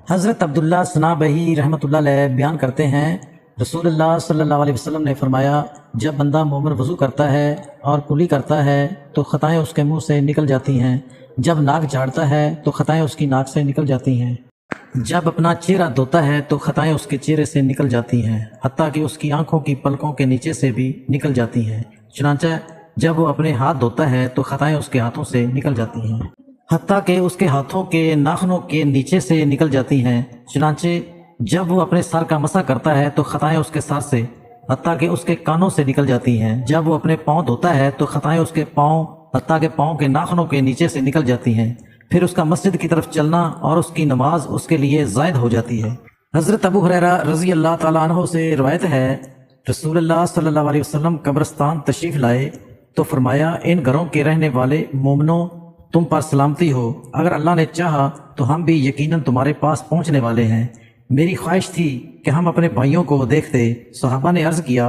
حضرت عبداللہ ثنابحی رحمۃ اللہ علیہ بیان کرتے ہیں، رسول اللہ صلی اللہ علیہ وسلم نے فرمایا، جب بندہ مومن وضو کرتا ہے اور کلی کرتا ہے تو خطائیں اس کے منہ سے نکل جاتی ہیں، جب ناک جھاڑتا ہے تو خطائیں اس کی ناک سے نکل جاتی ہیں، جب اپنا چہرہ دھوتا ہے تو خطائیں اس کے چہرے سے نکل جاتی ہیں، حتیٰ کہ اس کی آنکھوں کی پلکوں کے نیچے سے بھی نکل جاتی ہیں۔ چنانچہ جب وہ اپنے ہاتھ دھوتا ہے تو خطائیں اس کے ہاتھوں سے نکل جاتی ہیں، حتیٰ کہ اس کے ہاتھوں کے ناخنوں کے نیچے سے نکل جاتی ہیں۔ چنانچہ جب وہ اپنے سر کا مسح کرتا ہے تو خطائیں اس کے سر سے، حتیٰ کہ اس کے کانوں سے نکل جاتی ہیں۔ جب وہ اپنے پاؤں دھوتا ہے تو خطائیں اس کے پاؤں، حتیٰ کہ پاؤں کے ناخنوں کے نیچے سے نکل جاتی ہیں۔ پھر اس کا مسجد کی طرف چلنا اور اس کی نماز اس کے لیے زائد ہو جاتی ہے۔ حضرت ابو ہریرہ رضی اللہ تعالیٰ عنہ سے روایت ہے، رسول اللہ صلی اللہ علیہ وسلم قبرستان تشریف لائے تو فرمایا، ان گھروں کے رہنے والے مومنوں، تم پر سلامتی ہو، اگر اللہ نے چاہا تو ہم بھی یقیناً تمہارے پاس پہنچنے والے ہیں۔ میری خواہش تھی کہ ہم اپنے بھائیوں کو دیکھتے۔ صحابہ نے عرض کیا،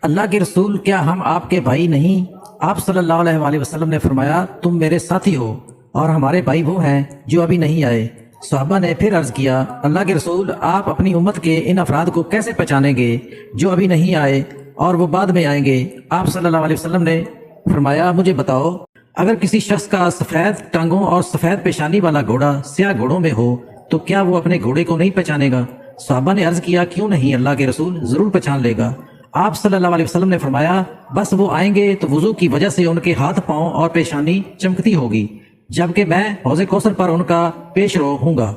اللہ کے رسول، کیا ہم آپ کے بھائی نہیں؟ آپ صلی اللہ علیہ وسلم نے فرمایا، تم میرے ساتھی ہو اور ہمارے بھائی وہ ہیں جو ابھی نہیں آئے۔ صحابہ نے پھر عرض کیا، اللہ کے رسول، آپ اپنی امت کے ان افراد کو کیسے پہچانیں گے جو ابھی نہیں آئے اور وہ بعد میں آئیں گے؟ آپ صلی اللہ علیہ وسلم نے فرمایا، مجھے بتاؤ، اگر کسی شخص کا سفید ٹانگوں اور سفید پیشانی والا گھوڑا سیاہ گھوڑوں میں ہو تو کیا وہ اپنے گھوڑے کو نہیں پہچانے گا؟ صحابہ نے عرض کیا، کیوں نہیں، اللہ کے رسول، ضرور پہچان لے گا۔ آپ صلی اللہ علیہ وسلم نے فرمایا، بس وہ آئیں گے تو وضو کی وجہ سے ان کے ہاتھ پاؤں اور پیشانی چمکتی ہوگی، جبکہ میں حوض کوثر پر ان کا پیش رو ہوں گا۔